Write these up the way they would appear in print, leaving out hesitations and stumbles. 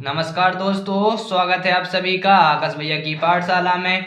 नमस्कार दोस्तों, स्वागत है आप सभी का आकाश भैया की पाठशाला में।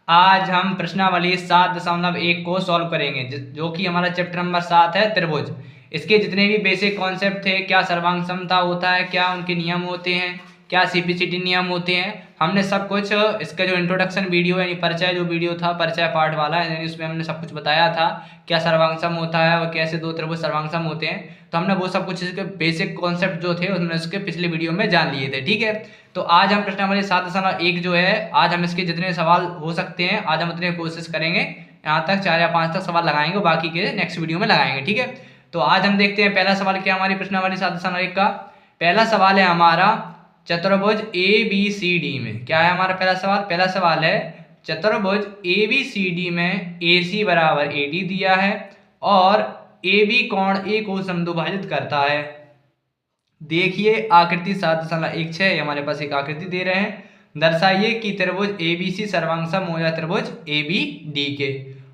आज हम प्रश्नावली 7.1 को सॉल्व करेंगे, जो कि हमारा चैप्टर नंबर 7 है, त्रिभुज। इसके जितने भी बेसिक कॉन्सेप्ट थे, क्या सर्वांग समता होता है, क्या उनके नियम होते हैं, क्या सीपीसीटी नियम होते हैं, हमने सब कुछ इसका जो इंट्रोडक्शन वीडियो यानी परिचय जो वीडियो था, परिचय पार्ट वाला, यानी उसमें हमने सब कुछ बताया था क्या सर्वांगसम होता है और कैसे दो त्रिभुज सर्वांगसम होते हैं। तो हमने वो सब कुछ इसके बेसिक कॉन्सेप्ट जो थे उसमें उसके पिछले वीडियो में जान लिए थे। ठीक है, तो आज हम प्रश्नावली 7.1 जो है, आज हम इसके जितने सवाल हो सकते हैं आज हम उतने कोशिश करेंगे, यहाँ तक 4 या 5 तक सवाल लगाएंगे, बाकी के नेक्स्ट वीडियो में लगाएंगे। ठीक है, तो आज हम देखते हैं पहला सवाल क्या हमारी प्रश्नावली 7.1 का। पहला सवाल है हमारा चतुर्भुज ABCD में। क्या है हमारा पहला सवाल? पहला सवाल है चतुर्भुज ABCD में AC बराबर AD दिया है और AB कोण A को समद्विभाजित करता है। देखिए आकृति 7.16 हमारे पास एक आकृति दे रहे हैं। दर्शाइए कि त्रिभुज ABC सर्वांगसम हो या त्रिभुज ABD के।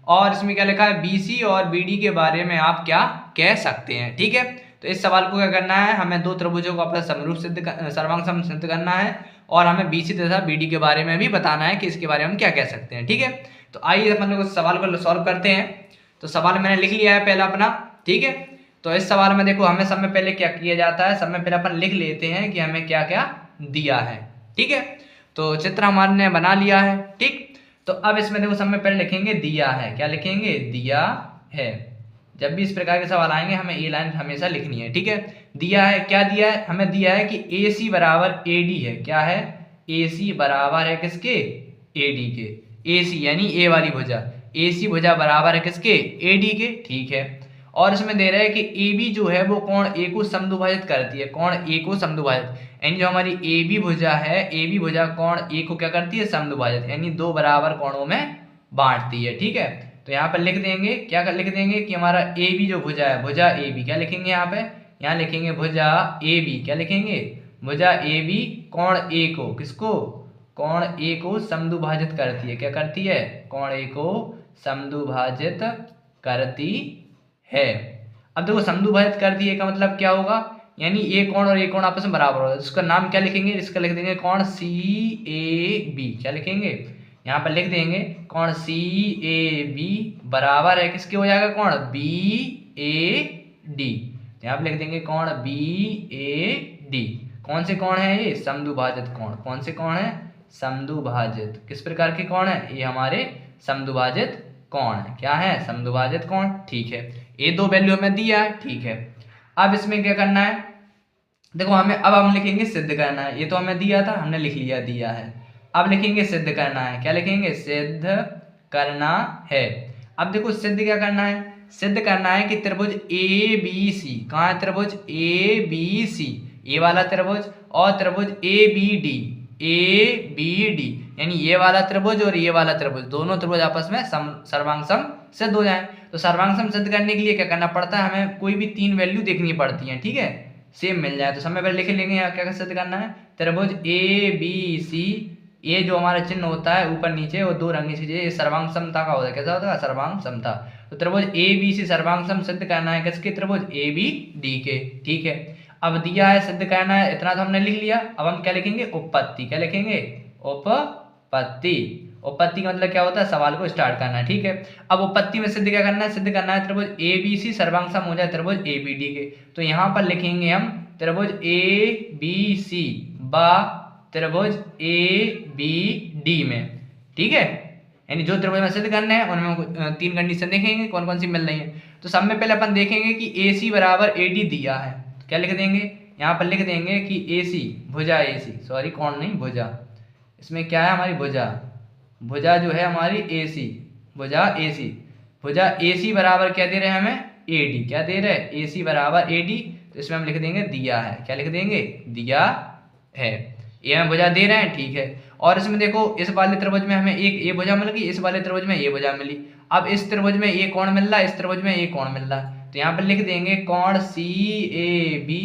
और इसमें क्या लिखा है? BC और BD के बारे में आप क्या कह सकते हैं। ठीक है, तो इस सवाल को क्या करना है, हमें दो त्रिभुजों को अपना समरूप सर्वांगसम सिद्ध करना है और हमें BC तथा BD के बारे में भी बताना है कि इसके बारे में हम क्या कह सकते हैं। ठीक है, तो आइए अपन लोग इस सवाल को सॉल्व करते हैं। तो सवाल मैंने लिख लिया है पहला अपना। ठीक है, तो इस सवाल में देखो हमें सब में पहले क्या किया जाता है, सब में पहले अपन लिख लेते हैं कि हमें क्या क्या दिया है। ठीक है, तो चित्र हमारे ने बना लिया है। ठीक, तो अब इसमें देखो सब में पहले लिखेंगे दिया है। क्या लिखेंगे? दिया है। जब भी इस प्रकार के सवाल आएंगे हमें ये लाइन हमेशा लिखनी है। ठीक है, दिया है, क्या दिया है? हमें दिया है कि AC बराबर AD है। क्या है? AC बराबर है किसके? AD के। AC यानी A वाली भुजा, AC भुजा बराबर है किसके? AD के। ठीक है, और इसमें दे रहा है कि AB जो है वो कोण A को समद्विभाजित करती है। कोण A को समद्विभाजित यानी जो हमारी AB भुजा है, AB भुजा कोण A को क्या करती है? समद्विभाजित, यानी दो बराबर कोणों में बांटती है। ठीक है, तो यहाँ पर लिख देंगे, क्या कर लिख देंगे कि हमारा AB जो भुजा है, भुजा AB, क्या लिखेंगे यहाँ पे? यहाँ लिखेंगे भुजा AB। क्या लिखेंगे? भुजा AB कोण A को, किसको? कोण A को समद्विभाजित करती है। क्या करती है? कोण A को समद्विभाजित करती है। अब देखो समद्विभाजित करती है का मतलब क्या होगा, यानी ये कोण और ये कोण आपस में बराबर होगा। इसका नाम क्या लिखेंगे? इसका लिख देंगे कोण CAB। क्या लिखेंगे? यहाँ पर लिख देंगे कोण CAB बराबर है किसके हो जाएगा? कोण BAD। यहाँ पर लिख देंगे कोण BAD। कौन से कोण है ये? समद्विभाजित कोण। कौन से कोण है? समद्विभाजित। किस प्रकार के कोण है ये? हमारे समद्विभाजित कोण है। क्या है? समद्विभाजित कोण। ठीक है, ये दो वैल्यू हमें दिया है। ठीक है, अब इसमें क्या करना है, देखो हमें अब हम लिखेंगे सिद्ध करना है। ये तो हमें दिया था, हमने लिख लिया दिया है। अब लिखेंगे सिद्ध करना है। क्या लिखेंगे? सिद्ध करना है। अब देखो सिद्ध क्या करना है? सिद्ध करना है कि त्रिभुज ABC, कहाँ है त्रिभुज? ABC, ये वाला त्रिभुज, और त्रिभुज ABD यानी ये वाला त्रिभुज और ये वाला त्रिभुज, दोनों त्रिभुज आपस में सर्वांगसम सिद्ध हो जाए। तो सर्वांगसम सिद्ध करने के लिए क्या करना पड़ता है? हमें कोई भी तीन वैल्यू देखनी पड़ती है। ठीक है, सेम मिल जाए तो समय पर लिख लेंगे। यहाँ क्या सिद्ध करना है? त्रिभुज ABC, ये जो हमारा चिन्ह होता है ऊपर नीचे और दो रंगी चीजें, ये सर्वांग समता का होता है। कैसा होता है? सर्वांग समता। तो त्रिभुज ABC सर्वांग सम सिद्ध करना है किसके? त्रिभुज ABD के। ठीक है, अब दिया है सिद्ध करना है, इतना तो हमने लिख लिया। अब हम क्या लिखेंगे? उपपत्ति। क्या लिखेंगे? उपपत्ति। उपपत्ति का मतलब क्या होता है? सवाल को स्टार्ट करना है। ठीक है, अब उपपत्ति में सिद्ध क्या करना है? सिद्ध करना है त्रिभुज ABC सर्वांग सम हो जाए त्रिभुज ABD के। तो यहाँ पर लिखेंगे हम त्रिभुज ABC बा त्रिभुज ABD में। ठीक है, यानी जो त्रिभुज में सिद्ध करने हैं उनमें तीन कंडीशन देखेंगे कौन कौन सी मिल रही है। तो सब में पहले अपन देखेंगे कि AC बराबर AD दिया है। तो क्या लिख देंगे? यहाँ पर लिख देंगे कि AC भुजा AC, सॉरी कोण नहीं, भुजा। इसमें क्या है? हमारी भुजा, भुजा जो है हमारी AC, भुजा AC, भुजा AC बराबर क्या दे रहे हैं हमें? AD। क्या दे रहे हैं? AC बराबर AD। तो इसमें हम लिख देंगे दिया है। क्या लिख देंगे? दिया है। ये हमें भुजा दे रहे हैं। ठीक है, और इसमें देखो इस वाले त्रिभुज में हमें एक ये भुजा मिल गई, इस वाले त्रिभुज में ये भुजा मिली। अब इस त्रिभुज में ये कोण मिल रहा है, इस त्रिभुज में ये कोण मिल रहा है। तो यहाँ पर लिख देंगे कोण CAB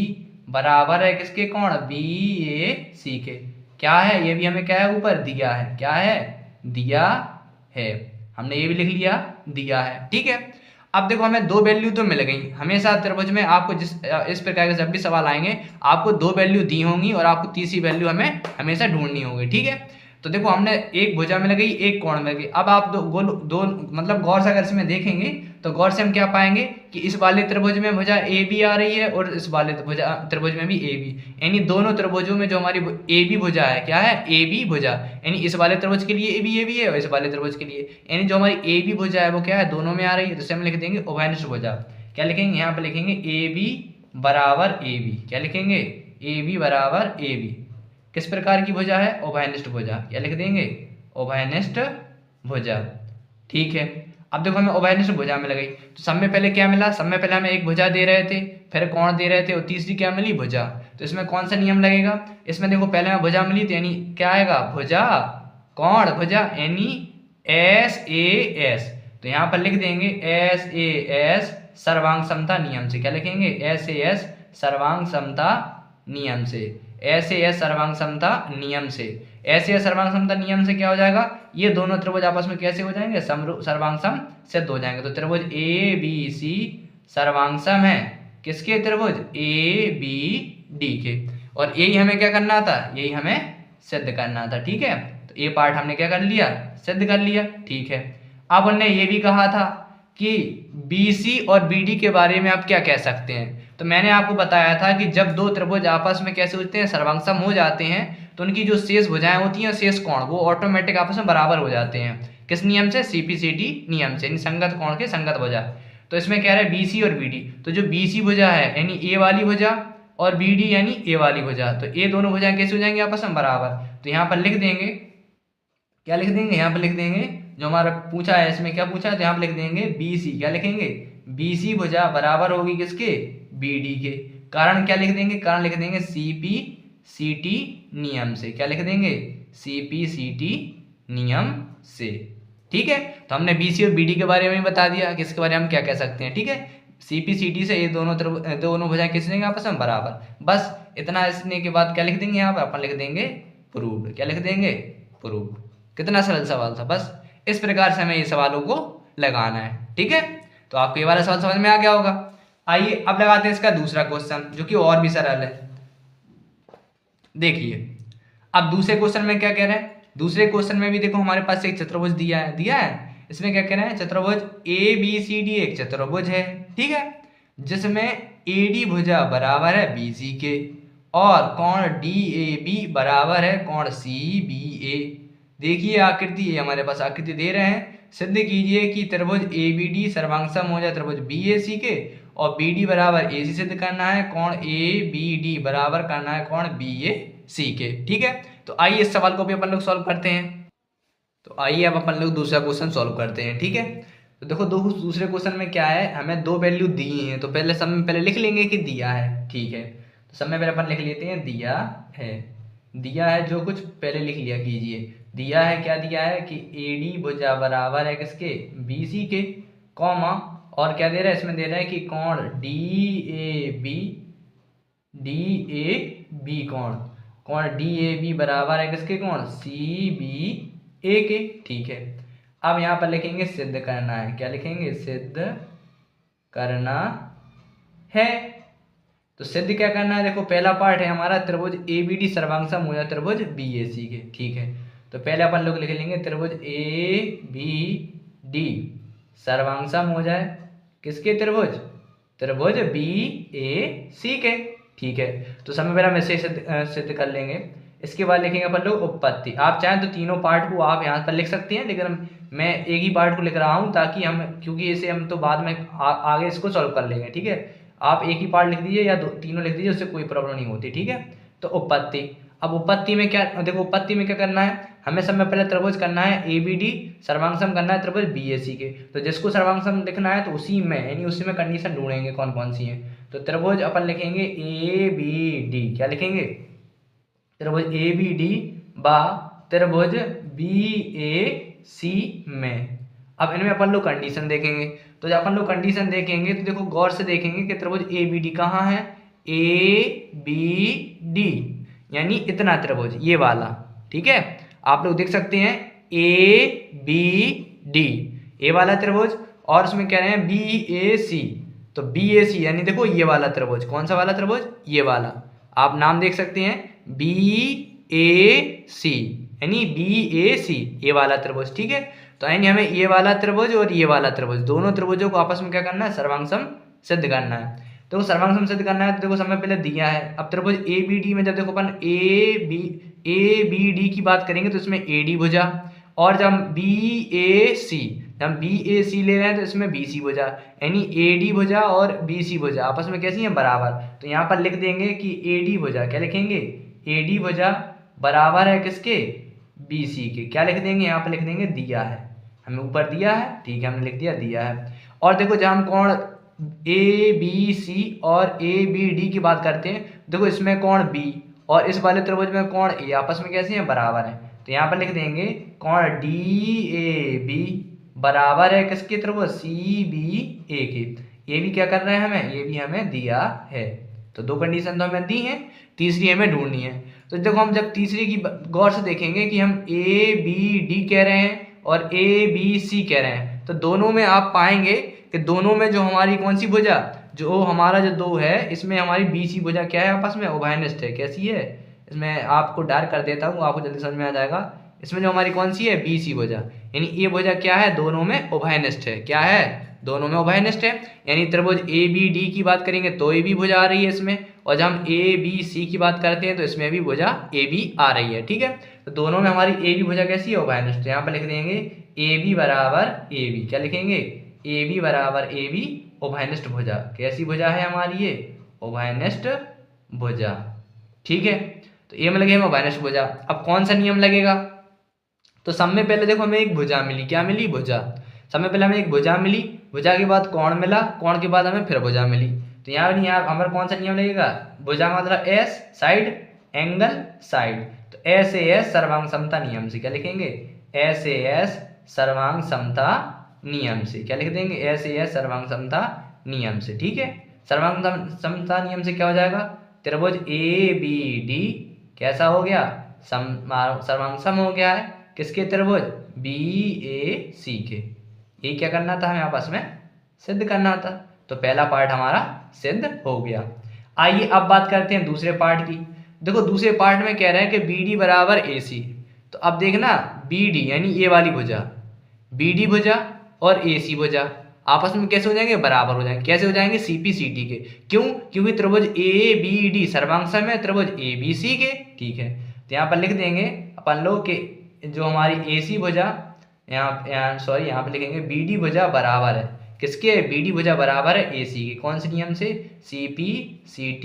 बराबर है किसके? कोण BAC के। क्या है? ये भी हमें क्या है? ऊपर दिया है। क्या है? दिया है। हमने ये भी लिख लिया, दिया है। ठीक है, अब देखो हमें दो वैल्यू तो मिल गई। हमेशा त्रिभुज में आपको इस प्रकार के जब भी सवाल आएंगे आपको दो वैल्यू दी होंगी और आपको तीसरी वैल्यू हमें हमेशा ढूंढनी होगी, ठीक है। तो देखो हमने एक भुजा मिल गई, एक कोण मिल गई। अब आप दो मतलब गौर से अगर इसमें देखेंगे तो गौर से हम क्या पाएंगे कि इस वाले त्रिभुज में भुजा ए बी आ रही है और इस वाले त्रिभुज में भी ए बी, यानी दोनों त्रिभुजों में जो हमारी ए बी भुजा है, क्या है, ए बी भुजा, यानी इस वाले त्रिभुज के लिए ए बी है और इस वाले त्रिभुज के लिए, यानी जो हमारी ए बी भुजा है वो क्या है, दोनों में आ रही है। तो हम लिख देंगे उभयनिष्ठ भुजा। क्या लिखेंगे, यहाँ पे लिखेंगे ए बी बराबर ए बी। क्या लिखेंगे, ए बी बराबर ए बी। किस प्रकार की भुजा है, उभयनिष्ठ भुजा। क्या लिख देंगे, उभयनिष्ठ भुजा, ठीक है। अब देखो हमें उभयनिष्ठ भुजा मिल गई। तो सब में पहले क्या मिला, सब में पहले हमें एक भुजा दे रहे थे, फिर कोण दे रहे थे और तीसरी क्या मिली, भुजा। तो इसमें कौन सा नियम लगेगा, इसमें देखो पहले हमें भुजा मिली तो यानी क्या आएगा, भुजा कोण भुजा, यानी एस ए एस। तो यहाँ पर लिख देंगे एस ए एस सर्वांग समता नियम से। क्या लिखेंगे, एस ए एस सर्वांग समता नियम से, ऐसे एस सर्वांग समता नियम से। ऐसे सर्वांग समता नियम से क्या हो जाएगा, ये दोनों त्रिभुज आपस में कैसे हो जाएंगे, सर्वांग सम सिद्ध हो जाएंगे। तो त्रिभुज ए बी सी सर्वांग सम है किसके, त्रिभुज ए बी डी के। और यही हमें क्या करना था, यही हमें सिद्ध करना था, ठीक है। तो ये पार्ट हमने क्या कर लिया, सिद्ध कर लिया, ठीक है। अब हमने ये भी कहा था कि बी सी और बी डी के बारे में आप क्या कह सकते हैं। तो मैंने आपको बताया था कि जब दो त्रिभुज आपस में कैसे होते हैं, सर्वांगसम हो जाते हैं, तो उनकी जो शेष भुजाएं होती हैं, शेष कोण, वो ऑटोमेटिक आपस में बराबर हो जाते हैं। किस नियम से, सीपीसीटी नियम से, यानी संगत कोण के संगत भुजा। तो इसमें कह रहे हैं बीसी और बीडी। तो जो बीसी भुजा है यानी ए वाली भुजा और बीडी यानी ए वाली भुजा, तो ये दोनों भुजाएं कैसे हो जाएंगी आपस में बराबर। तो यहाँ पर लिख देंगे, क्या लिख देंगे, यहाँ पर लिख देंगे जो हमारा पूछा है, इसमें क्या पूछा है, तो यहाँ पर लिख देंगे बी सी। क्या लिखेंगे, बी सी भुजा बराबर होगी किसके, बी डी के। कारण क्या लिख देंगे, कारण लिख देंगे सी पी सी टी नियम से। क्या लिख देंगे, सी पी सी टी नियम से, ठीक है। तो हमने बी सी और बी डी के बारे में बता दिया कि इसके बारे में हम क्या कह सकते हैं, ठीक है। सी पी सी टी से ये दोनों भुजाएं किस देंगे आपस में बराबर। बस इतना इसने के बाद क्या लिख देंगे, यहाँ पर अपन लिख देंगे प्रूव्ड। क्या लिख देंगे, प्रूव्ड। कितना सरल सवाल था, बस इस प्रकार से हमें ये सवालों को लगाना है, ठीक है। तो आपको ये वाला सवाल समझ में आ गया होगा। आइए अब लगाते हैं इसका दूसरा क्वेश्चन, जो कि और भी सरल है। देखिए अब दूसरे क्वेश्चन में क्या कह रहे हैं, दूसरे क्वेश्चन में भी देखो हमारे पास एक चतुर्भुज दिया है। इसमें क्या कह रहे हैं, चतुर्भुज ए बी सी डी एक चतुर्भुज है, ठीक है, जिसमें ए डी भुजा बराबर है बी सी के और कोण डी ए बी बराबर है कोण सी बी ए। देखिए आकृति, ये हमारे पास आकृति दे रहे हैं। सिद्ध कीजिए कि त्रिभुज ए बी डी सर्वांगसम हो जाए त्रिभुज बी ए सी के, और बी डी बराबर ए सी सिद्ध करना है, कोण ए बी डी बराबर करना है कोण बी ए सी के, ठीक है। तो आइए इस सवाल को भी अपन लोग सॉल्व करते हैं। तो आइए अब अपन लोग दूसरा क्वेश्चन सॉल्व करते हैं, ठीक है। तो देखो दूसरे क्वेश्चन में क्या है, हमें दो वैल्यू दी हैं। तो पहले सब में पहले लिख लेंगे कि दिया है, ठीक है। तो सब में पहले अपन लिख लेते हैं दिया है। दिया है जो कुछ पहले लिख लिया कीजिए। दिया है, क्या दिया है कि ए डी भुजा बराबर है किसके, बी सी के, कॉमा, और क्या दे रहा है, इसमें दे रहा है कि कोण डी ए बी कोण डी ए बी बराबर है किसके, कोण सी बी ए के, ठीक है। अब यहाँ पर लिखेंगे सिद्ध करना है। क्या लिखेंगे, सिद्ध करना है। तो सिद्ध क्या करना है, देखो पहला पार्ट है हमारा त्रिभुज ए बी डी सर्वांगसम हो जाए त्रिभुज बी ए सी के, ठीक है। तो पहले अपन लोग लिख लेंगे त्रिभुज ए बी डी सर्वांगसम हो जाए किसके, त्रिभुज बी ए सी के, ठीक है। तो समय पहले हम इसे सिद्ध कर लेंगे। इसके बाद लिखेंगे अपन लोग उपपत्ति। आप चाहें तो तीनों पार्ट को आप यहाँ पर लिख सकते हैं, लेकिन मैं एक ही पार्ट को लिख रहा हूँ ताकि हम, क्योंकि इसे हम तो बाद में आगे इसको सॉल्व कर लेंगे, ठीक है। आप एक ही पार्ट लिख दीजिए या तीनों लिख दीजिए, उससे कोई प्रॉब्लम नहीं होती, ठीक है। तो उपपत्ति, अब उपपत्ति में क्या, देखो उपपत्ति में क्या करना है, हमें सब में पहले त्रिभुज करना है ए बी डी, सर्वांगसम करना है त्रिभुज बी ए सी के। तो जिसको सर्वांगसम लिखना है तो उसी में, यानी उसी में कंडीशन ढूंढेंगे कौन कौन सी है। तो त्रिभुज अपन लिखेंगे ए बी डी। क्या लिखेंगे, त्रिभुज ए बी डी बा त्रिभुज बी ए सी में। अब इनमें अपन लोग कंडीशन देखेंगे। तो जब अपन लोग कंडीशन देखेंगे तो देखो गौर से देखेंगे कि त्रिभुज ए बी डी कहाँ है, ए बी डी, यानी इतना त्रिभुज ये वाला, ठीक है। आप लोग देख सकते हैं ए बी डी, ए वाला त्रिभुज, और उसमें कह रहे हैं BAC। तो BAC यानी देखो ये वाला त्रिभुज, कौन सा वाला त्रिभुज, ये वाला, आप नाम देख सकते हैं BAC, यानी BAC ये वाला त्रिभुज। ठीक है, तो यानी हमें ये वाला त्रिभुज और ये वाला त्रिभुज, दोनों त्रिभुजों को आपस में क्या करना है, सर्वांगसम सिद्ध करना है। तो सर्वांगसम सिद्ध करना है तो देखो समय पहले दिया है। अब त्रिभुज ABD में जब देखो अपन ABD की बात करेंगे तो इसमें AD भुजा, और जब हम BAC ले रहे हैं तो इसमें BC भुजा, यानी AD भुजा और BC भुजा आपस में कैसी हैं, बराबर। तो यहाँ पर लिख देंगे कि AD भुजा, क्या लिखेंगे, AD भुजा बराबर है किसके, BC के। क्या लिख देंगे, यहाँ पर लिख देंगे दिया है, हमें ऊपर दिया है, ठीक है, हमने लिख दिया दिया है। और देखो जब हम कोण ABC और ABD की बात करते हैं, देखो इसमें कोण B और इस वाले त्रिभुज में कोण A आपस में कैसे हैं, बराबर है। तो यहाँ पर लिख देंगे कोण DAB बराबर है किसके, त्रिभुज CBA के। ये भी क्या कर रहे हैं हमें, ये भी हमें दिया है। तो दो कंडीशन तो हमें दी हैं, तीसरी हमें ढूंढनी है। तो देखो हम जब तीसरी की गौर से देखेंगे कि हम ABD कह रहे हैं और ABC कह रहे हैं, तो दोनों में आप पाएंगे कि दोनों में जो हमारी कौन सी भुजा, जो हमारा जो दो है इसमें हमारी BC भुजा क्या है, आपस में उभयनिष्ठ है। कैसी है, इसमें आपको डार्क कर देता हूँ, आपको जल्दी समझ में आ जाएगा। इसमें जो हमारी कौन सी है, BC भुजा, यानी ये भुजा क्या है, दोनों में उभयनिष्ठ है। क्या है, दोनों में उभयनिष्ठ है। यानी त्रिभुज ABD की बात करेंगे तो AB भुजा आ रही है इसमें, और जब हम ABC की बात करते हैं तो इसमें भी भुजा AB आ रही है। ठीक है, तो दोनों में हमारी AB भुजा कैसी है, उभयनिष्ठ। यहाँ पर लिख देंगे AB बराबर AB, क्या लिखेंगे, AB बराबर AB उभयनिष्ठ भुजा। कैसी भुजा है हमारी ये, उभयनिष्ठ भुजा। ठीक है, तो ये में लगे हमें उभयनिष्ठ भुजा। अब कौन सा नियम लगेगा, तो सब में पहले देखो हमें एक भुजा मिली, क्या मिली, भुजा। सब में पहले हमें एक भुजा मिली, भुजा के बाद कोण मिला, कोण के बाद हमें फिर भुजा मिली। तो यहाँ हमारा कौन सा नियम लगेगा, भुजा का मतलब S साइड, एंगल साइड। तो SAS सर्वांग समता नियम से, क्या लिखेंगे, SAS सर्वांग समता नियम से। क्या लिख देंगे, SAS सर्वांग समता नियम से। ठीक है, सर्वांग समता नियम से क्या हो जाएगा, त्रिभुज ABD कैसा हो गया, सर्वांग सम हो गया है किसके, त्रिभुज BAC के। ये क्या करना था हमें, आपस में सिद्ध करना था। तो पहला पार्ट हमारा सिद्ध हो गया। आइए अब बात करते हैं दूसरे पार्ट की। देखो दूसरे पार्ट में कह रहे हैं कि BD बराबर AC। तो अब देखना BD यानी ये वाली भुजा, BD भुजा और AC भुजा आपस में कैसे हो जाएंगे, बराबर हो जाएंगे। कैसे हो जाएंगे, CP/CT के। क्यों, क्योंकि त्रिभुज ABD सर्वांग सम है त्रिभुज ABC के। ठीक है, तो यहाँ पर लिख देंगे अपन लोग के जो हमारी AC भुजा, यहाँ पे लिखेंगे BD भुजा बराबर है किसके, BD भुजा बराबर है AC के। कौन से नियम से, CP/CT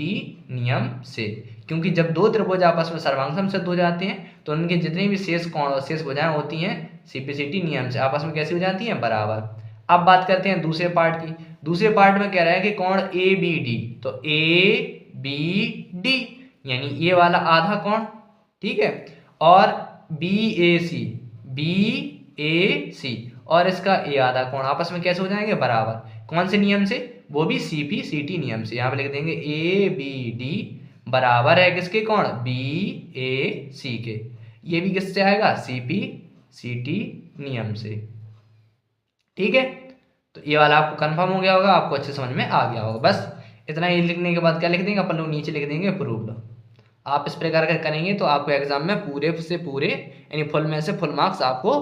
नियम से। क्योंकि जब दो त्रिभुज आपस में सर्वांग सिद्ध हो जाते हैं तो उनके जितने भी शेष कोण और शेष भुजाएं होती हैं CP/CT नियम से आपस में कैसी हो जाती हैं, बराबर। अब बात करते हैं दूसरे पार्ट की। दूसरे पार्ट में कह रहा है कि कोण ABD, तो ABD यानी ये वाला आधा कोण, ठीक है, और BAC और इसका ये आधा कोण आपस में कैसे हो जाएंगे, बराबर। कौन से नियम से, वो भी CP/CT नियम से। यहाँ पे लिख देंगे ABD बराबर है किसके, कोण BAC के। ये भी किससे आएगा, CP/CT नियम से। ठीक है, तो ये वाला आपको कंफर्म हो गया होगा, आपको अच्छे समझ में आ गया होगा। बस इतना ही लिखने के बाद क्या लिख देंगे अपन लोग, नीचे लिख देंगे प्रूव्ड। आप इस प्रकार का करेंगे तो आपको एग्जाम में पूरे से पूरे यानी फुल में से फुल मार्क्स आपको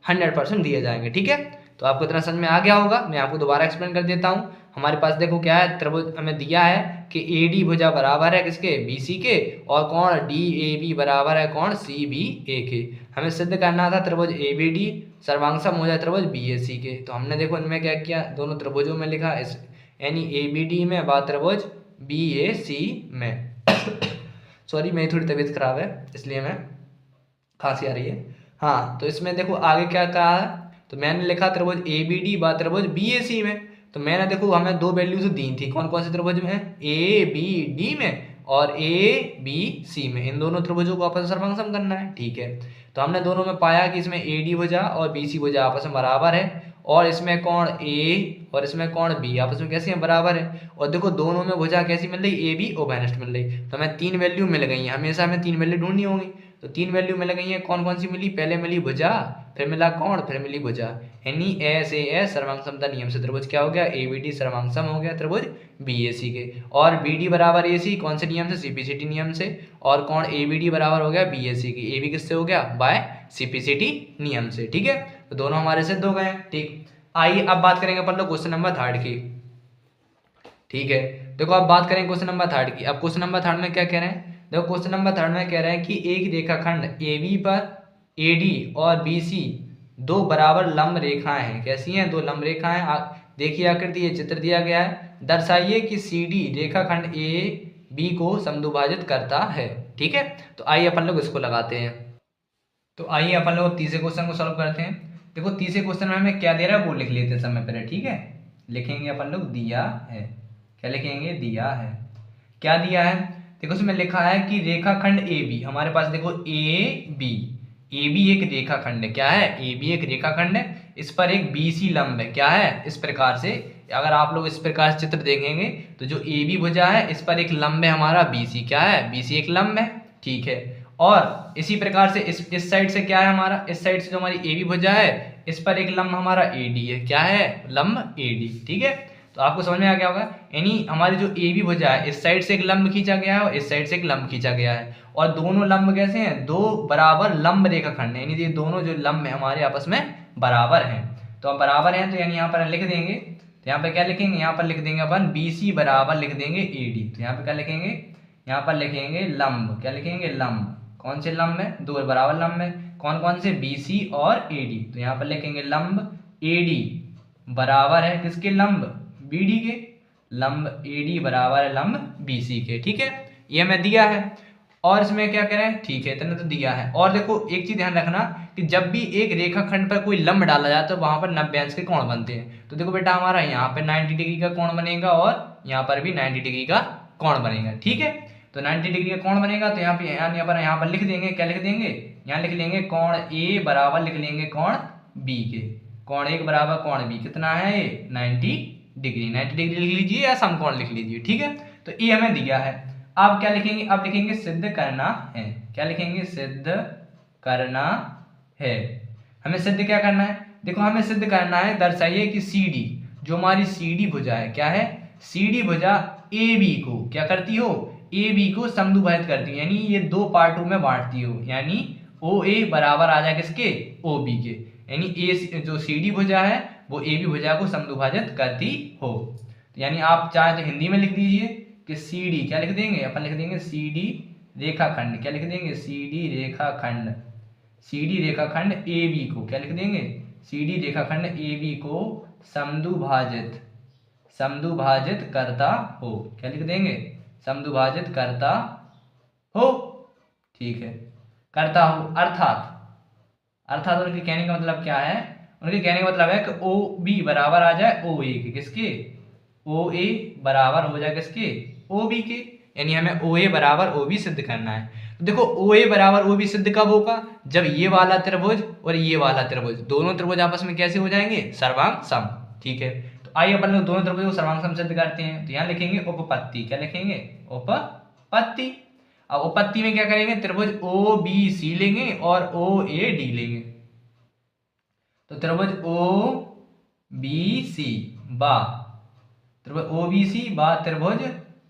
100% दिए जाएंगे। ठीक है, तो आपको इतना समझ में आ गया होगा। मैं आपको दोबारा एक्सप्लेन कर देता हूँ। हमारे पास देखो क्या है, त्रिभुज हमें दिया है कि AD भुजा बराबर है किसके, BC के, और कोण DAB बराबर है कोण CBA के। हमें सिद्ध करना था त्रिभुज ABD सर्वांग सम हो जाए त्रिभुज BAC के। तो हमने देखो इनमें क्या किया, दोनों त्रिभुजों में लिखा, इस यानी ABD में व त्रिभुज BAC में। सॉरी मेरी थोड़ी तबीयत खराब है इसलिए मैं खांसी आ रही है। हाँ, तो इसमें देखो आगे क्या कहा है, तो मैंने लिखा त्रिभुज ABD व त्रिभुज BAC में। तो मैंने देखो हमें दो वैल्यूज दी थी, कौन कौन से त्रिभुज में है, ABD में और ABC में। इन दोनों त्रिभुजों को आपस में सर्वांग सम करना है। ठीक है, तो हमने दोनों में पाया कि इसमें AD भुजा और BC भुजा आपस में बराबर है, और इसमें कोण A और इसमें कोण B आपस में कैसे हैं, बराबर है। और देखो दोनों में भुजा कैसी मिल रही, AB उभयनिष्ठ मिल रही। तो हमें तीन वैल्यू मिल गई हैं, हमेशा हमें तीन वैल्यू ढूंढनी होंगी। तो 3 वैल्यू मिल गई हैं। कौन कौन सी मिली? पहले मिली भुजा, फिर मिला कोण, फिर मिली भुजा। यानी एस ए एस सर्वांग समता नियम से त्रिभुज क्या हो गया? ए बी डी सर्वांग सम हो गया त्रिभुज बी ए सी के। और बी डी बराबर ए सी कौन से नियम से? सीपीसीटी नियम से। और कौन ए बी डी बराबर हो गया बी ए सी की। ए बी किससे हो गया? बाय सीपीसीटी नियम से। ठीक है, तो दोनों हमारे सिद्ध हो गए हैं। ठीक, आइए अब बात करेंगे अपन लोग क्वेश्चन नंबर 3 की। ठीक है, देखो अब बात करें क्वेश्चन नंबर 3 की। अब क्वेश्चन नंबर 3 में क्या कह रहे हैं? देखो क्वेश्चन नंबर 3 में कह रहे हैं कि एक रेखाखंड AB पर AD और BC दो बराबर लंब रेखाएं हैं। कैसी हैं? दो लंब रेखाएं। देखिए आकृति, ये चित्र दिया गया है। दर्शाइए कि CD रेखाखंड AB को समद्विभाजित करता है। ठीक है, तो आइए अपन लोग इसको लगाते हैं। तो आइए अपन लोग तीसरे क्वेश्चन को सॉल्व करते हैं। देखो तीसरे क्वेश्चन में हमें क्या दे रहा है वो लिख लेते हैं समय पहले। ठीक है, लिखेंगे अपन लोग दिया है। क्या लिखेंगे? दिया है। क्या दिया है? देखो उसमें लिखा है कि रेखाखंड ए बी, हमारे पास देखो ए बी एक रेखाखंड है। क्या है? ए बी एक रेखाखंड है। इस पर एक बी सी लंब है। क्या है? इस प्रकार से अगर आप लोग इस प्रकार से चित्र देखेंगे तो जो ए बी भुजा है इस पर एक लंब है हमारा बी सी। क्या है? बी सी एक लंब है। ठीक है, और इसी प्रकार से इस साइड से क्या है हमारा? इस साइड से जो हमारी ए बी भुजा है इस पर एक लंब हमारा ए डी है। क्या है? लंब ए डी। ठीक है, तो आपको समझ में आ गया होगा। यानी हमारी जो ए बी भुजा है इस साइड से एक लंब खींचा गया है और इस साइड से एक लंब खींचा गया है, और दोनों लंब कैसे हैं? दो बराबर लंब रेखाखंड है। यानी ये दोनों जो लंब है हमारे आपस में बराबर हैं। तो अब बराबर हैं तो यानी यहाँ पर लिख देंगे। तो यहाँ पर क्या लिखेंगे? यहाँ पर लिख देंगे अपन बी सी बराबर लिख देंगे ए डी। तो यहाँ पर क्या लिखेंगे? यहाँ पर लिखेंगे लंब। क्या लिखेंगे? लंब। कौन से लंब है? दो बराबर लंब है। कौन कौन से? बी सी और ए डी। तो यहाँ पर लिखेंगे लंब ए डी बराबर है किसके? लंब BD के। लंब AD बराबर है लंब BC के। ठीक है, ये हमें दिया है। और इसमें क्या करें? ठीक है, इतना तो दिया है। और देखो एक चीज ध्यान रखना कि जब भी एक रेखाखंड पर कोई लंब डाला जाए तो वहां पर 90 अंश के कोण बनते हैं। तो देखो बेटा हमारा यहाँ पे 90 डिग्री का कोण बनेगा और यहाँ पर भी 90 डिग्री का कोण बनेगा। ठीक है, तो 90 डिग्री का कोण बनेगा तो यहाँ पर लिख देंगे। क्या लिख देंगे? यहाँ लिख लेंगे कोण A बराबर लिख लेंगे कोण B के। कोण A बराबर कोण B कितना है? 90 डिग्री। 90 डिग्री लिख लीजिए या समकोण लिख लीजिए। ठीक है, तो ये हमें दिया है। अब क्या लिखेंगे? अब लिखेंगे सिद्ध करना है। क्या लिखेंगे? सिद्ध करना है। हमें सिद्ध क्या करना है? देखो हमें सिद्ध करना है, दर्शाइए कि CD जो हमारी CD भुजा है, क्या है? CD भुजा AB को क्या करती हो? AB को समद्विभाजित करती है, यानी ये दो पार्टों में बांटती हो। यानी OA बराबर आ जाए किसके? OB के। यानी ए जो CD भुजा है वो AB भुजा को समद्विभाजित करती हो। यानी आप चाहे तो हिंदी में लिख दीजिए कि CD क्या लिख देंगे? अपन लिख देंगे CD रेखाखंड। क्या लिख देंगे? CD रेखाखंड। CD रेखाखंड AB को क्या लिख देंगे? CD रेखाखंड AB को समद्विभाजित करता हो। क्या लिख देंगे? समद्विभाजित करता हो। ठीक है, करता हो अर्थात उनके कहने का मतलब क्या है? उनके कहने का मतलब है कि OB बराबर आ जाए OA के। किसके? OA बराबर हो जाए किसके? OB के। यानी हमें OA बराबर OB सिद्ध करना है। तो देखो OA बराबर OB सिद्ध कब होगा? जब ये वाला त्रिभुज और ये वाला त्रिभुज, दोनों त्रिभुज आपस में कैसे हो जाएंगे? सर्वांग सम। ठीक है, तो आइए अपन लोग दोनों त्रिभुज को सर्वांग सम सिद्ध करते हैं। तो यहाँ लिखेंगे उपपत्ति। क्या लिखेंगे? उपपत्ति। अब उपपत्ति में क्या करेंगे? त्रिभुज OBC लेंगे और OAD लेंगे। तो त्रिभुज OBC बा त्रिभुज OBC बा त्रिभुज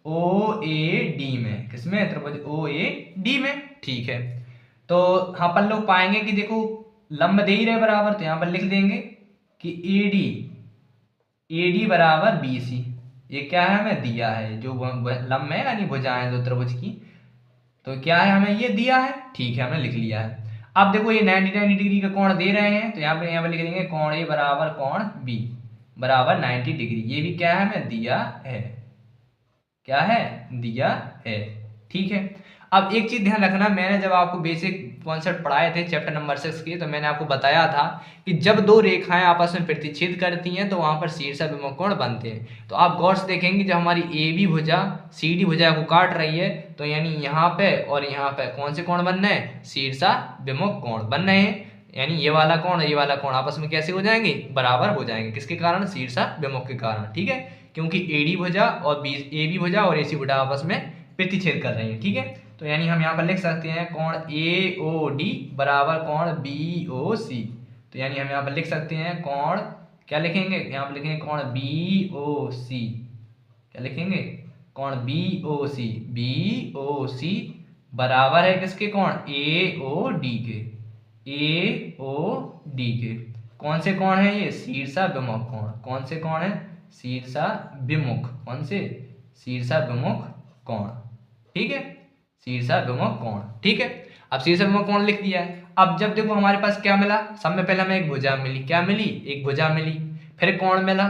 OAD में। किसमें? त्रिभुज OAD में। ठीक है, तो यहाँ पर लोग पाएंगे कि देखो लंब दे ही रहे बराबर, तो यहाँ पर लिख देंगे कि AD बराबर BC। ये क्या है? हमें दिया है जो लंब है यानी भुजाएं दो त्रिभुज की। तो क्या है? हमें ये दिया है। ठीक है, हमने लिख लिया है। अब देखो ये 90 डिग्री का कोण दे रहे हैं तो यहाँ पे लिख देंगे कोण A बराबर कोण B बराबर 90 डिग्री। ये भी क्या है? हमें दिया है। क्या है? दिया है। ठीक है, अब एक चीज ध्यान रखना, मैंने जब आपको बेसिक कॉन्सेप्ट पढ़ाए थे चैप्टर नंबर 6 के, तो मैंने आपको बताया था कि जब दो रेखाएं आपस में प्रतिच्छेद करती हैं तो वहां पर शीर्षाभिमुख कोण बनते हैं। तो आप गौर से देखेंगे जब हमारी AB भुजा CD भुजा को काट रही है तो यानी यहाँ पे और यहाँ पे कौन से कोण बन रहे हैं? शीर्षाभिमुख कोण बन रहे हैं। यानी ये वाला कोण और ये वाला कोण आपस में कैसे हो जाएंगे? बराबर हो जाएंगे। किसके कारण? शीर्षाभिमुख के कारण। ठीक है, क्योंकि AD भुजा और AB भुजा और AC भुजा आपस में प्रतिच्छेद कर रही है। ठीक है, तो यानी हम यहाँ पर लिख सकते हैं कोण ए ओ डी बराबर कोण बी ओ सी। तो यानी हम यहाँ पर लिख सकते हैं कोण, क्या लिखेंगे यहाँ पर लिखेंगे कोण बी ओ सी, क्या लिखेंगे कोण बी ओ सी, बी ओ सी बराबर है किसके कोण ए ओ डी के, ए ओ डी के। कौन से कोण है ये शीर्षा विमुख कोण, कौन से कोण है शीर्षा विमुख, कौन से शीर्षा विमुख कोण, ठीक है शीर्षा विमुख कोण, ठीक है। अब शीर्षा विमुख कोण लिख दिया है। अब जब देखो हमारे पास क्या मिला, सब में पहले हमें एक भुजा मिली, क्या मिली एक भुजा मिली, फिर कोण मिला,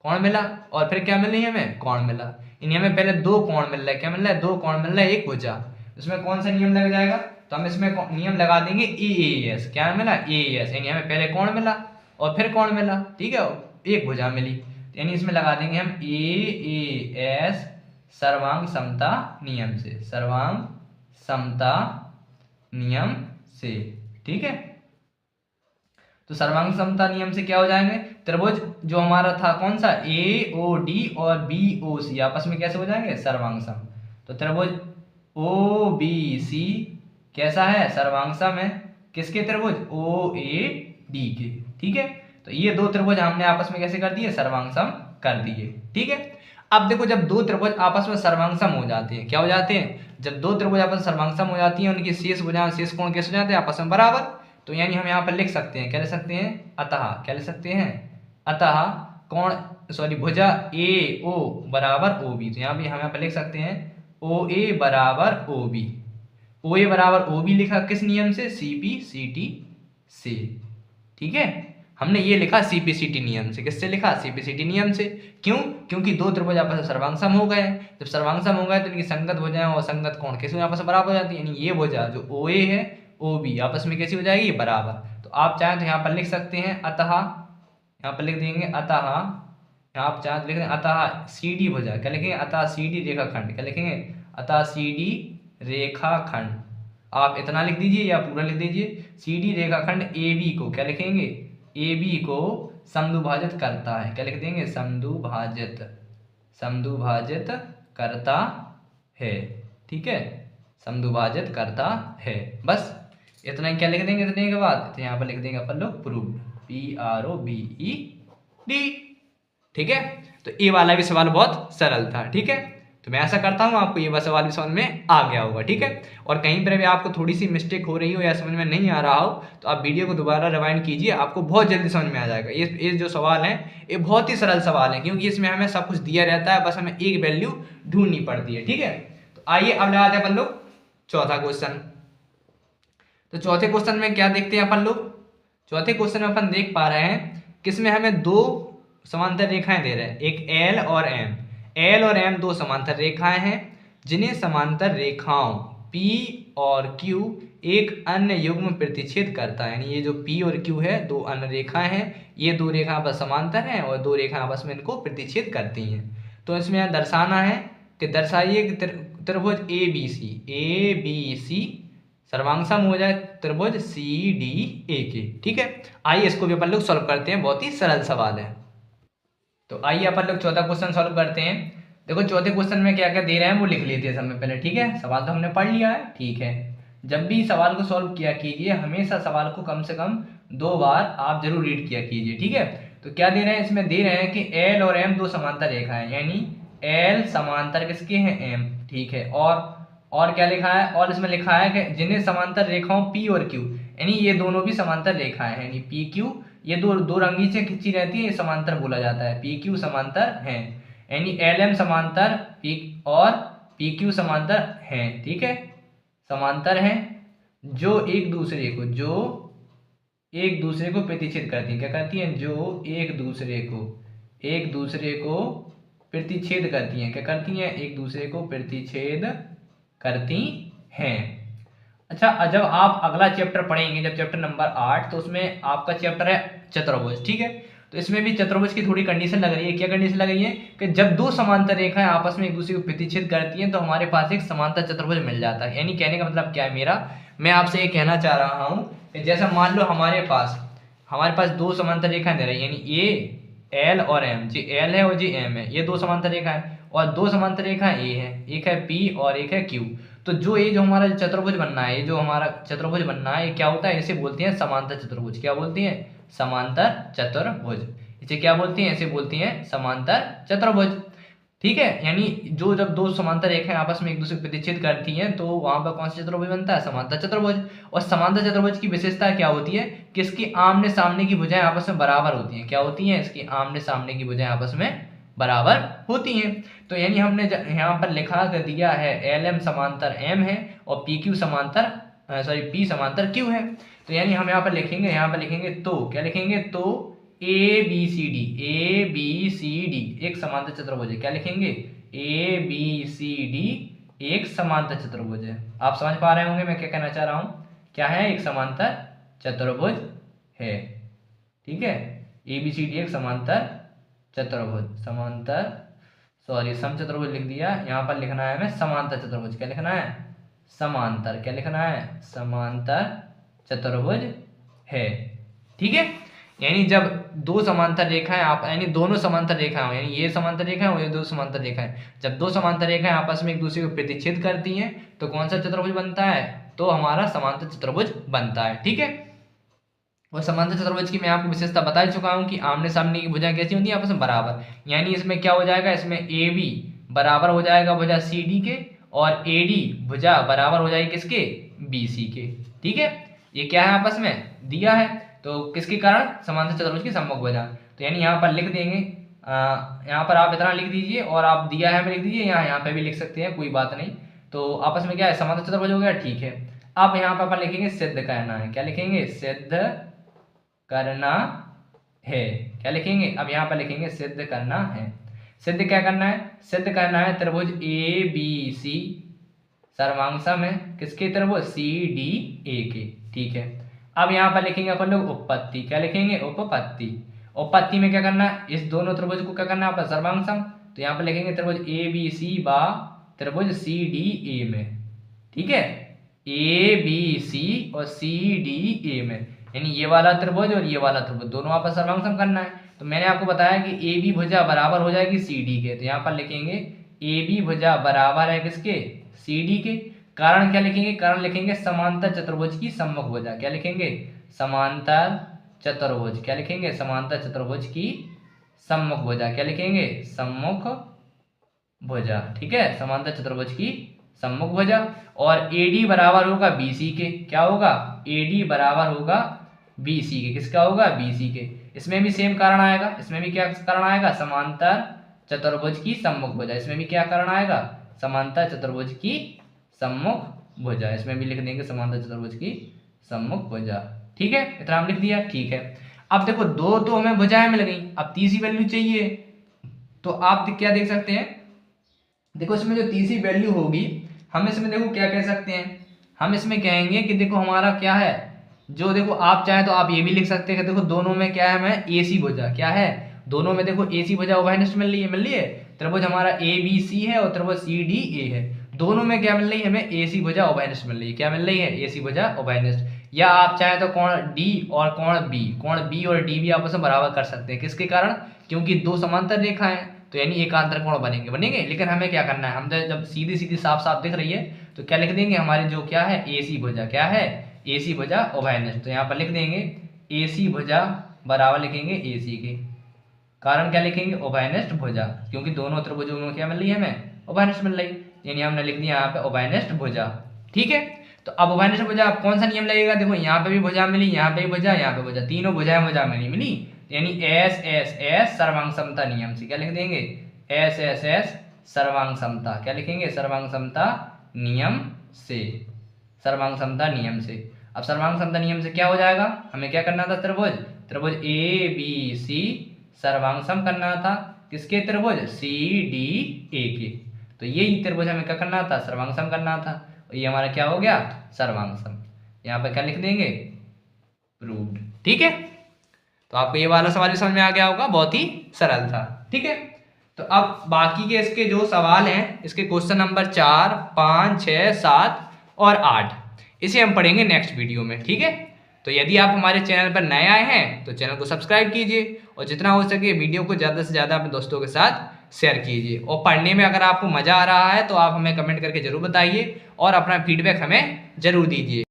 कोण मिला और फिर क्या मिली हमें कोण मिला। इन्हीं हमें पहले दो कोण मिल रहा है, क्या मिल रहा है दो कोण मिल रहा है एक भुजा। इसमें कौन सा नियम लग जाएगा, तो हम इसमें नियम लगा देंगे एएस, क्या मिला एएस, यानी हमें पहले कोण मिला और फिर कोण मिला, ठीक है एक भुजा मिली, यानी इसमें लगा देंगे हम एएस सर्वांग समता नियम से, सर्वांग समता नियम से, ठीक है। तो सर्वांग समता नियम से क्या हो जाएंगे, त्रिभुज जो हमारा था कौन सा ए ओ डी और बी ओ सी आपस में कैसे हो जाएंगे सर्वांग सम। तो त्रिभुज ओ बी सी कैसा है सर्वांग सम है किसके त्रिभुज ओ ए डी के, ठीक है। तो ये दो त्रिभुज हमने आपस में कैसे कर दिए सर्वांग सम कर दिए, ठीक है। अब देखो जब दो त्रिभुज आपस में सर्वांग सम हो जाते हैं, क्या हो जाते हैं, जब दो त्रिभुज आपस में सर्वांग सम हो जाती हैं उनकी शेष भुजाएं शेष कोण कैसे हो जाते हैं आपस में बराबर। तो यानी हम यहाँ पर लिख सकते हैं, क्या लिख सकते हैं अतः, क्या लिख सकते हैं अतः कोण सॉरी भुजा ए ओ बराबर ओ बी। तो यहाँ भी हम यहाँ पर लिख सकते हैं ओ ए बराबर ओ बी, ओ ए बराबर ओ बी लिखा किस नियम से सीपी सीटी से, ठीक है। हमने ये लिखा सीपीसीटी नियम से, किससे लिखा सीपीसीटी नियम से, क्यों क्योंकि दो त्रिभुज आपस में सर्वांग सम हो गए, जब सर्वांग सम हो गए तो इनकी संगत भुजाएं और संगत कोण कैसे आपस में बराबर हो जाती है, यानी ये भुजा जो ओ ए है ओ बी आपस में कैसी हो जाएगी बराबर। तो आप चाहें तो यहाँ पर लिख सकते हैं अतः, यहाँ पर लिख देंगे अतः, यहाँ आप चाहें तो लिख देंगे अतः सी डी भुजा, क्या लिखेंगे अतः सी डी रेखाखंड, क्या लिखेंगे अतः सी डी रेखाखंड। आप इतना लिख दीजिए या पूरा लिख दीजिए, सी डी रेखाखंड ए बी को क्या लिखेंगे ए बी को समदुभाजित करता है, क्या लिख देंगे समदुभाजित, समदुभाजित करता है, ठीक है समदुभाजित करता है। बस इतना ही क्या लिख देंगे, इतने के बाद तो यहाँ पर लिख देंगे अपन लोग प्रूव्ड PROVED, ठीक है। तो ये वाला भी सवाल बहुत सरल था, ठीक है। तो मैं ऐसा करता हूँ आपको ये सवाल भी समझ में आ गया होगा, ठीक है। और कहीं पर भी आपको थोड़ी सी मिस्टेक हो रही हो या समझ में नहीं आ रहा हो तो आप वीडियो को दोबारा रिवाइंड कीजिए, आपको बहुत जल्दी समझ में आ जाएगा। ये जो सवाल है ये बहुत ही सरल सवाल है, क्योंकि इसमें हमें सब कुछ दिया रहता है, बस हमें एक वैल्यू ढूंढनी पड़ती है, ठीक है। तो आइए अब लगाते हैं अपन लोग चौथा क्वेश्चन। तो चौथे क्वेश्चन में क्या देखते हैं अपन लोग, चौथे क्वेश्चन में अपन देख पा रहे हैं किसमें हमें दो समांतर रेखाएं दे रहे हैं, एक एल और एम, एल और एम दो समांतर रेखाएं हैं जिन्हें समांतर रेखाओं P और Q एक अन्य युग्म प्रतिच्छेद करता है। यानी ये जो P और Q है दो अन्य रेखाएं हैं, ये दो रेखाएं आपस समांतर हैं और दो रेखाएं आपस में इनको प्रतिच्छेद करती हैं। तो इसमें यह दर्शाना है कि दर्शाइए कि त्रिभुज ए बी सी सर्वांग सम हो जाए त्रिभुज CDA के, ठीक है। आइए इसको भी अपन लोग सॉल्व करते हैं, बहुत ही सरल सवाल है। तो आइए अपन लोग चौथा क्वेश्चन सॉल्व करते हैं। देखो चौथे क्वेश्चन में क्या क्या दे रहे हैं वो लिख लेते हैं समय पहले, ठीक है। सवाल तो हमने पढ़ लिया है, ठीक है। जब भी सवाल को सॉल्व किया कीजिए हमेशा सवाल को कम से कम 2 बार आप जरूर रीड किया कीजिए, ठीक है। तो क्या दे रहे हैं, इसमें दे रहे हैं कि एल और एम दो समांतर रेखा है, यानी एल समांतर किसके हैं एम, ठीक है। और क्या लिखा है, और इसमें लिखा है कि जिन्हें समांतर रेखाओं पी और क्यू, यानी ये दोनों भी समांतर रेखाएं हैं, यानी पी क्यू ये दो रंगी से खिंची रहती है, ये समांतर बोला जाता है, पी क्यू समांतर हैं, यानी एल एम समांतर पी और पी क्यू समांतर हैं, ठीक है समांतर हैं जो एक दूसरे को प्रतिच्छेद करती हैं, क्या करती हैं जो एक दूसरे को प्रतिच्छेद करती हैं, क्या करती हैं एक दूसरे को प्रतिच्छेद करती हैं। अच्छा जब आप अगला चैप्टर पढ़ेंगे, जब चैप्टर नंबर 8, तो उसमें आपका चैप्टर है चतुर्भुज, ठीक है। तो इसमें भी चतुर्भुज की थोड़ी कंडीशन लग रही है, क्या कंडीशन लग रही है कि जब दो समांतर रेखाएं आपस में एक दूसरे को प्रतिच्छेद करती हैं तो हमारे पास एक समांतर चतुर्भुज मिल जाता है। यानी कहने का मतलब क्या है मेरा, मैं आपसे ये कहना चाह रहा हूं कि जैसा मान लो हमारे पास दो समांतर रेखाएं दे रही है, यानी ये एल और एम, जी एल है और जी एम है, ये दो समांतर रेखाएं, और दो समांतर रेखाएं ए है, एक है पी और एक है क्यू। तो जो ये जो हमारा चतुर्भुज बनना है, ये जो हमारा चतुर्भुज बनना है, ये क्या होता है, इसे बोलते हैं समांतर चतुर्भुज। क्या बोलती हैं? समांतर चतुर्भुज। इसे क्या बोलती हैं? इसे बोलती हैं समांतर चतुर्भुज। ठीक है, यानी जो जब दो समांतर रेखाएं आपस में एक दूसरे को प्रतिच्छेद करती हैं तो वहां पर कौन सा चतुर्भुज बनता है? समांतर चतुर्भुज। और समांतर चतुर्भुज की विशेषता क्या होती है कि इसकी आमने सामने की भुजाएं आपस में बराबर होती हैं। क्या होती हैं? इसकी आमने सामने की भुजाएं आपस में बराबर होती हैं। तो यानी हमने यहाँ पर लिखा कर दिया है LM समांतर M है और PQ समांतर P समांतर Q है। तो यानी हम यहाँ पर लिखेंगे तो क्या लिखेंगे? तो ABCD एक समांतर चतुर्भुज है। क्या लिखेंगे? ABCD एक समांतर चतुर्भुज है। आप समझ पा रहे होंगे मैं क्या कहना चाह रहा हूं? क्या है? एक समांतर चतुर्भुज है। ठीक है, ABCD एक समांतर चतुर्भुज, समचतुर्भुज लिख दिया। यहाँ पर लिखना है हमें समांतर चतुर्भुज। क्या लिखना है? समांतर। क्या लिखना है? समांतर चतुर्भुज है। ठीक है, यानी जब दो समांतर रेखाएं यानी दोनों समांतर रेखाएं, यानी ये समांतर रेखाएं और ये दो समांतर रेखाएं, जब दो समांतर रेखाएं आपस में एक दूसरे को प्रतिच्छेद करती हैं तो कौन सा चतुर्भुज बनता है? तो हमारा समांतर चतुर्भुज बनता है। ठीक है, और समांतर चतुर्भुज की मैं आपको विशेषता बता चुका हूं कि आमने सामने की भुजाएं कैसी होती है? आपस में बराबर। यानी इसमें क्या हो जाएगा? इसमें AB बराबर हो जाएगा भुजा CD के और AD भुजा बराबर हो जाएगी किसके? BC के। ठीक है, ये क्या है? आपस में दिया है। तो किसके कारण? समांतर चतुर्भुज की सम्मुख भुजा। तो यानी यहाँ पर लिख देंगे, यहाँ पर आप इतना लिख दीजिए और आप दिया है में लिख दीजिए, यहाँ पे भी लिख सकते हैं, कोई बात नहीं। तो आपस में क्या है? समांतर चतुर्भुज हो गया। ठीक है, अब यहाँ पर अपन लिखेंगे सिद्ध करना है। क्या लिखेंगे? सिद्ध करना है। क्या लिखेंगे? अब यहाँ पर लिखेंगे सिद्ध करना है। सिद्ध क्या करना है? सिद्ध करना है त्रिभुज ABC सर्वांगसम है किसके? त्रिभुज CDA के। ठीक है, अब यहाँ पर लिखेंगे अपन लोग उपपत्ति। क्या लिखेंगे? उपपत्ति। उपपत्ति में क्या करना है? इस दोनों त्रिभुज को क्या करना है? आपका सर्वांगसम। तो यहाँ पर लिखेंगे त्रिभुज ABC बा त्रिभुज CDA में। ठीक है, ABC और CDA में, यानी ये वाला त्रिभुज और ये वाला त्रिभुज दोनों आपस सर्वांगसम करना है। तो मैंने आपको बताया कि AB भुजा बराबर हो जाएगी CD के। तो यहाँ पर लिखेंगे AB भुजा बराबर है किसके? CD के। कारण क्या लिखेंगे? कारण लिखेंगे समांतर चतुर्भुज की सम्मुख भुजा। क्या लिखेंगे? समांतर चतुर्भुज। क्या लिखेंगे? समांतर चतुर्भुज की सम्मुख भुजा। क्या लिखेंगे? सम्मुख भुजा। ठीक है, समांतर चतुर्भुज की सम्मुख भुजा। और AD बराबर होगा BC के। क्या होगा? AD बराबर होगा BC के। किसका होगा? BC के। इसमें भी सेम कारण आएगा। इसमें भी क्या कारण आएगा? समांतर चतुर्भुज की सम्मुख भुजा। इसमें भी क्या कारण आएगा? समांतर चतुर्भुज की सम्मुख भुजा। इसमें भी लिख देंगे समांतर चतुर्भुज की सम्मुख भुजा। ठीक है, इतना हम लिख दिया। ठीक है, अब देखो दो तो हमें भुजाएं मिल गई, अब तीसरी वैल्यू चाहिए। तो आप क्या देख सकते हैं? देखो इसमें जो तीसरी वैल्यू होगी, हम इसमें देखो क्या कह सकते हैं? हम इसमें कहेंगे कि देखो हमारा क्या है, जो देखो आप चाहे तो आप ये भी लिख सकते हैं कि देखो दोनों में क्या है? हमें AC भुजा। क्या है? दोनों में देखो AC भुजा उभयनिष्ठ मिल रही है। त्रिभुज हमारा ABC है और त्रिभुज CDA है। दोनों में क्या मिल रही है? हमें AC भुजा उभयनिष्ठ मिल रही है। क्या मिल रही है? AC भुजा उभयनिष्ठ। या आप चाहे तो कोण D और कोण B और D भी आपस में बराबर कर सकते हैं। किसके कारण? क्योंकि दो समांतर रेखा है, तो यानी एकांतर कोण बनेंगे। लेकिन हमें क्या करना है? हम जब सीधी सीधी साफ साफ दिख रही है तो क्या लिख देंगे? हमारी जो क्या है? AC भुजा। क्या है? AC भुजा उभयनिष्ठ। तो यहाँ पर लिख देंगे AC भुजा बराबर लिखेंगे AC के। कारण क्या लिखेंगे? उभयनिष्ठ भुजा, क्योंकि दोनों त्रिभुजों में क्या मिल रही है? हमें उभयनिष्ठ मिल रही, यानी हमने लिख दिया यहाँ पे उभयनिष्ठ भुजा। ठीक है, तो अब उभयनिष्ठ भुजा अब कौन सा नियम लगेगा? देखो यहाँ पे भी भुजा मिली, यहाँ पे भी भुजा, यहाँ पे भुजा, तीनों भुजाएं मिली, यानी S सर्वांग समता नियम से। क्या लिख देंगे? S सर्वांग समता। क्या लिखेंगे? सर्वांग समता नियम से। सर्वांग समता नियम से। अब सर्वांग समता नियम से क्या हो जाएगा? हमें क्या करना था? त्रिभुज ABC सर्वांग सम करना था। किसके? त्रिभुज CDA के। तो यही त्रिभुज हमें क्या करना था? सर्वांग सम करना था। और ये हमारा क्या हो गया? सर्वांग सम। यहाँ पर क्या लिख देंगे? प्रूव्ड। ठीक है, तो आपको ये वाला सवाल समझ में आ गया होगा, बहुत ही सरल था। ठीक है, तो अब बाकी के इसके जो सवाल हैं, इसके क्वेश्चन नंबर 4, 5, 6, 7 और 8, इसे हम पढ़ेंगे नेक्स्ट वीडियो में। ठीक है, तो यदि आप हमारे चैनल पर नए आए हैं तो चैनल को सब्सक्राइब कीजिए और जितना हो सके वीडियो को ज़्यादा से ज़्यादा अपने दोस्तों के साथ शेयर कीजिए। और पढ़ने में अगर आपको मज़ा आ रहा है तो आप हमें कमेंट करके ज़रूर बताइए और अपना फीडबैक हमें ज़रूर दीजिए।